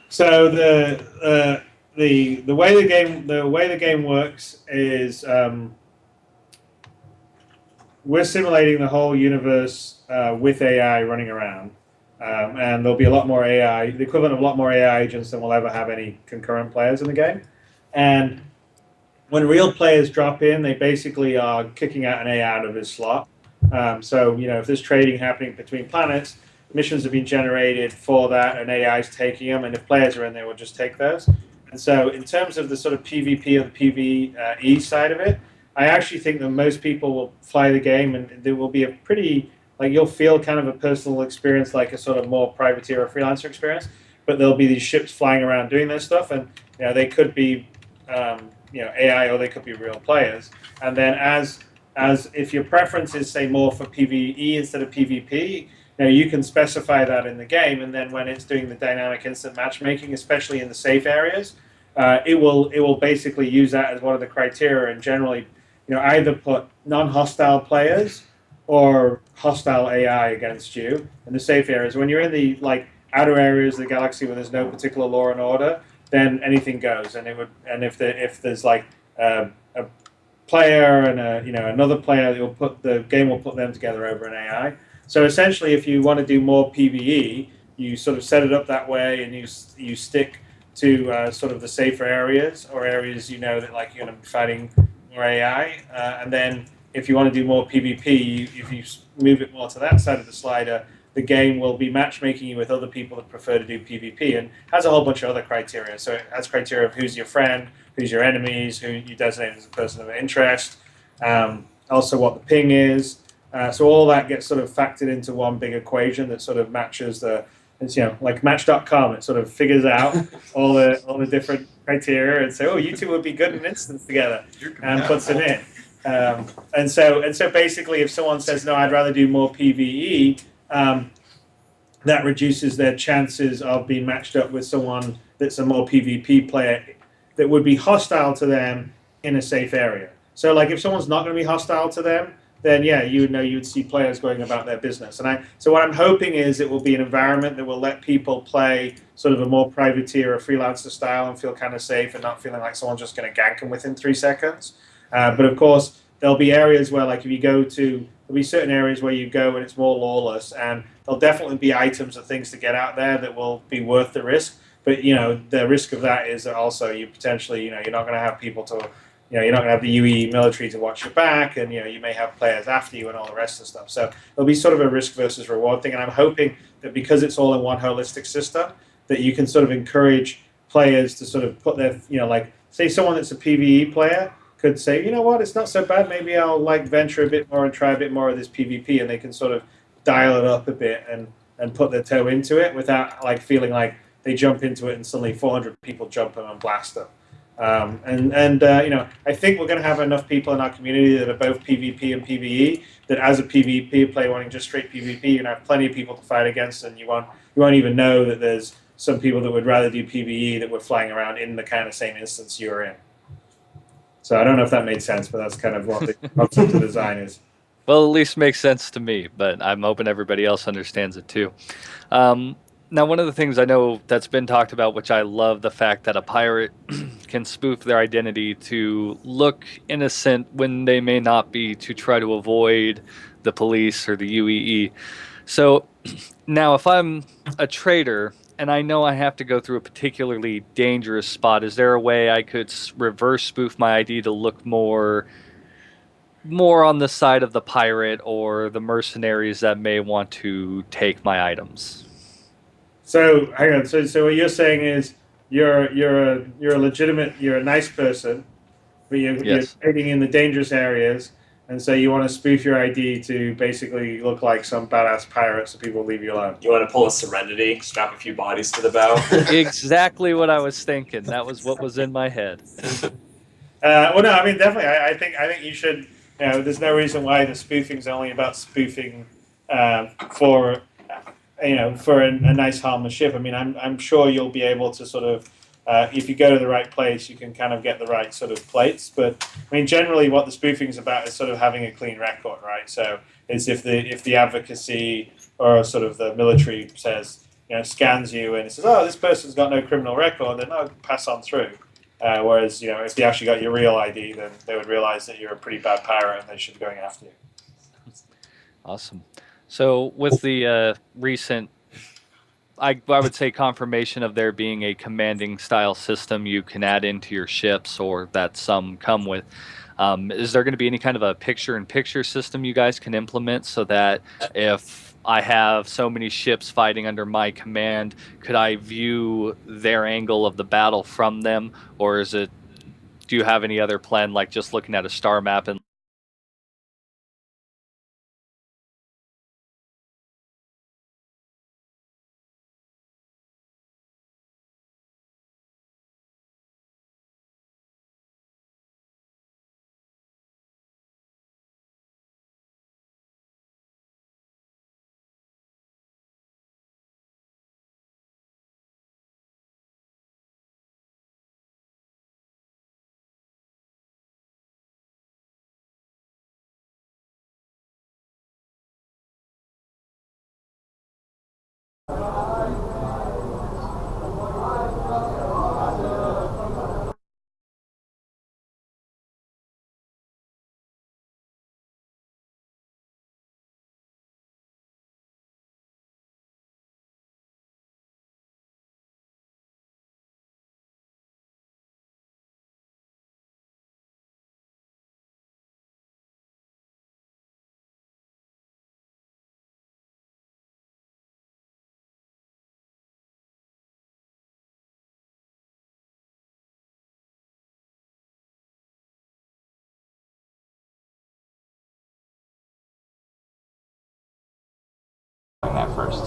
So the way the game works is we're simulating the whole universe with AI running around, and there'll be a lot more AI, the equivalent of a lot more AI agents than we'll ever have any concurrent players in the game. And when real players drop in, they basically are kicking out an AI out of his slot. So, if there's trading happening between planets, missions have been generated for that, and AI is taking them. And if players are in, they will just take those. And so, in terms of the sort of PvP or the PvE side of it, I actually think that most people will fly the game, and there will be a pretty you'll feel kind of a personal experience, like a sort of more privateer or freelancer experience. But there'll be these ships flying around doing their stuff, and they could be AI, or they could be real players. And then as if your preference is, say, more for PvE instead of PvP, you can specify that in the game, and then when it's doing the dynamic instant matchmaking, especially in the safe areas, it will basically use that as one of the criteria, and generally, either put non-hostile players or hostile AI against you in the safe areas. When you're in the outer areas of the galaxy where there's no particular law and order, then anything goes. And if there's a player and another player, the game will put them together over an AI. So essentially, if you want to do more PvE, you sort of set it up that way, and you stick to sort of the safer areas, or areas that you're going to be fighting more AI. And then if you want to do more PvP, if you move it more to that side of the slider, the game will be matchmaking you with other people that prefer to do PvP, and has a whole bunch of other criteria. So it has criteria of who's your friend, who's your enemies, who you designate as a person of interest, also what the ping is. So all that gets sort of factored into one big equation that sort of matches it's like Match.com. It sort of figures out all the different criteria and say, oh, you two would be good in an instance together, and puts them in. And so basically, if someone says, no, I'd rather do more PvE, that reduces their chances of being matched up with someone that's a more PvP player that would be hostile to them in a safe area. So if someone's not going to be hostile to them, then you would see players going about their business. So what I'm hoping is it will be an environment that will let people play sort of a more privateer or freelancer style and feel kind of safe, and not feeling like someone's just going to gank them within 3 seconds. But of course, there'll be areas where, if you go to, there'll be certain areas where you go and it's more lawless, and there'll definitely be items or things to get out there that will be worth the risk. But the risk of that is that also you potentially, you're not going to have people to, you're not going to have the UE military to watch your back, and you may have players after you and all the rest of the stuff. So it'll be sort of a risk versus reward thing, and I'm hoping that because it's all in one holistic system, that you can sort of encourage players to sort of put their, say someone that's a PvE player could say, you know what, it's not so bad. Maybe I'll venture a bit more and try a bit more of this PvP, and they can sort of dial it up a bit and put their toe into it without feeling like they jump into it and suddenly 400 people jump them and blast them. I think we're going to have enough people in our community that are both PvP and PvE, that as a PvP player wanting just straight PvP, you're going to have plenty of people to fight against, and you won't even know that there's some people that would rather do PvE that were flying around in the kind of same instance you're in. So I don't know if that made sense, but that's kind of what the concept of design is. Well, at least makes sense to me, but I'm hoping everybody else understands it too. Now, one of the things I know that's been talked about, which I love, the fact that a pirate can spoof their identity to look innocent when they may not be, to try to avoid the police or the UEE. So now if I'm a trader and I know I have to go through a particularly dangerous spot, is there a way I could reverse spoof my ID to look more on the side of the pirate or the mercenaries that may want to take my items? So hang on. So what you're saying is you're a legitimate, you're a nice person, but you're Yes. trading in the dangerous areas, and so you want to spoof your ID to basically look like some badass pirate, so people leave you alone. You want to pull a Serenity, strap a few bodies to the bow. Exactly what I was thinking. That was what was in my head. Well, no, I mean definitely. I think you should. There's no reason why the spoofing's only about spoofing for for a nice harmless ship. I mean, I'm sure you'll be able to sort of, if you go to the right place, you can kind of get the right sort of plates. But I mean, generally, what the spoofing is about is sort of having a clean record, right? So it's if the advocacy or sort of the military says, scans you and it says, "Oh, this person's got no criminal record," then pass on through. Whereas if they actually got your real ID, then they would realize that you're a pretty bad pirate and they should be going after you. Awesome. So with the recent, I would say, confirmation of there being a commanding style system you can add into your ships, or that some come with, is there going to be any kind of a picture-in-picture system you guys can implement so that if I have so many ships fighting under my command, could I view their angle of the battle from them, or do you have any other plan, like just looking at a star map and that first.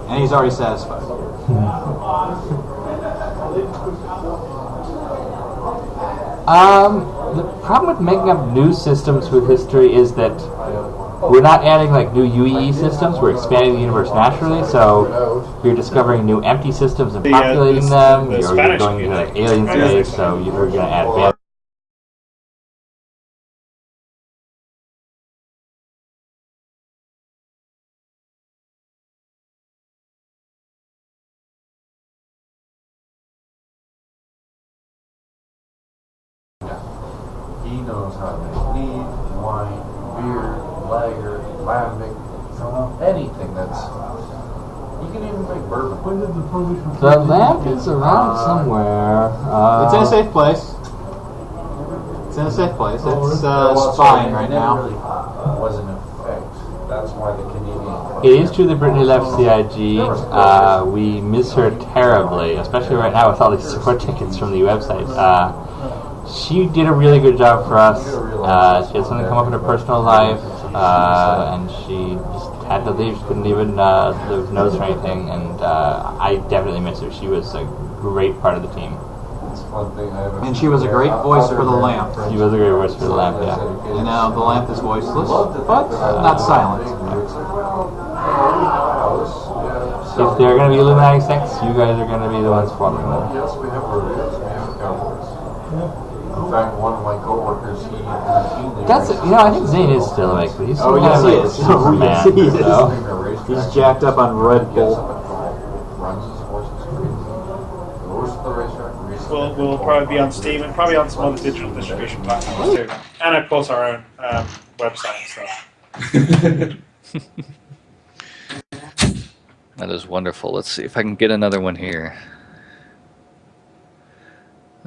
And he's already satisfied. The problem with making up new systems with history is that we're not adding like new UEE systems. We're expanding the universe naturally, so you're discovering new empty systems and populating them. You're going to like alien space, so you're going to add advanced. He knows how to make mead, wine, beer, lager, lambic, anything that's. You can even make bourbon. When did the prohibition? The lamp is around somewhere. It's in a safe place. It's in a safe place. It's fine right now. Really was in effect. That's why the Canadian. It is true that Brittany left CIG. We miss her terribly, especially right now with all these support tickets from the website. She did a really good job for us. She had something come up in her personal life, and she just had to leave. She couldn't even leave notes or anything, and I definitely miss her. She was a great part of the team. And she was a great voice for the lamp. She was a great voice for the lamp, yeah. You know, the lamp is voiceless, but not silent. If they're going to be Illuminati sects, you guys are going to be the ones forming them. Yes, we have burgers. We have cowboys. In fact, one of my coworkers, he That's I think Zane is still awake, but he's still yes, he is. Superman, Yes, he is. so. He's jacked up on Red Bull. runs his horses crazy. Goes to the racetrack. We'll probably be on Steam and probably on some other digital distribution platforms too, and of course our own website and stuff. That is wonderful. Let's see if I can get another one here.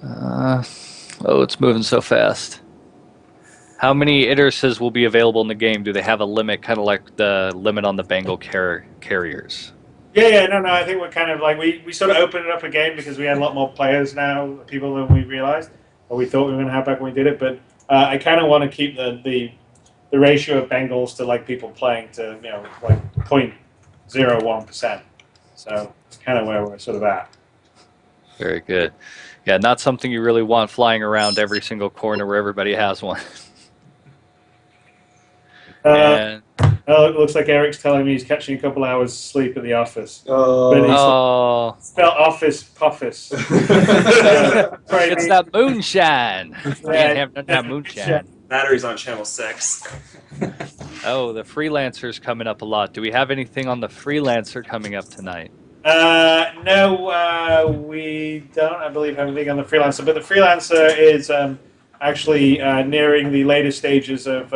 Oh, it's moving so fast. How many iteruses will be available in the game? Do they have a limit, kind of like the limit on the Bengal carriers? No. I think we're kind of like we sort of opened it up again because we had a lot more players now, people than we realized, or we thought we were going to have back when we did it. But I kind of want to keep the ratio of Bengals to like people playing to like 0.01%. So it's kind of where we're sort of at. Very good. Yeah, not something you really want flying around every single corner where everybody has one. It looks like Eric's telling me he's catching a couple hours sleep at the office. But he's spelled office puffis. It's that moonshine. Can't have that moonshine. Mattery's on channel 6. Oh, the freelancer's coming up a lot. Do we have anything on the freelancer coming up tonight? No, we don't, I believe, have anything on the freelancer. But the freelancer is actually nearing the later stages of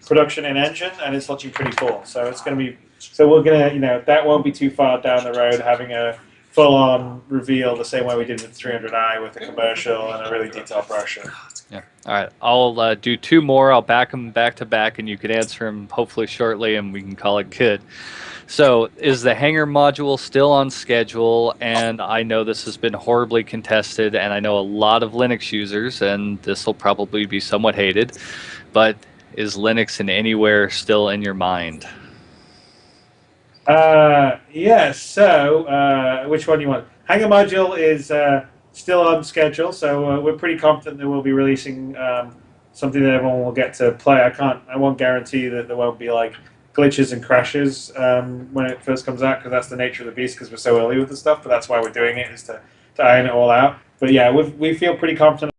production in Engine, and it's looking pretty cool. So it's going to be. So we're gonna, that won't be too far down the road, having a full-on reveal the same way we did with 300i with a commercial and a really detailed brochure. Yeah. All right. I'll do 2 more. I'll back them back to back, and you can answer them hopefully shortly, and we can call it good. So, is the Hanger module still on schedule? And I know this has been horribly contested, and I know a lot of Linux users, and this will probably be somewhat hated, but is Linux in anywhere still in your mind? Yeah, so which one do you want? Hanger module is still on schedule, so we're pretty confident that we'll be releasing something that everyone will get to play. I won't guarantee that there won't be like glitches and crashes when it first comes out, because that's the nature of the beast, because we're so early with the stuff, but that's why we're doing it, is to iron it all out. But yeah, we feel pretty confident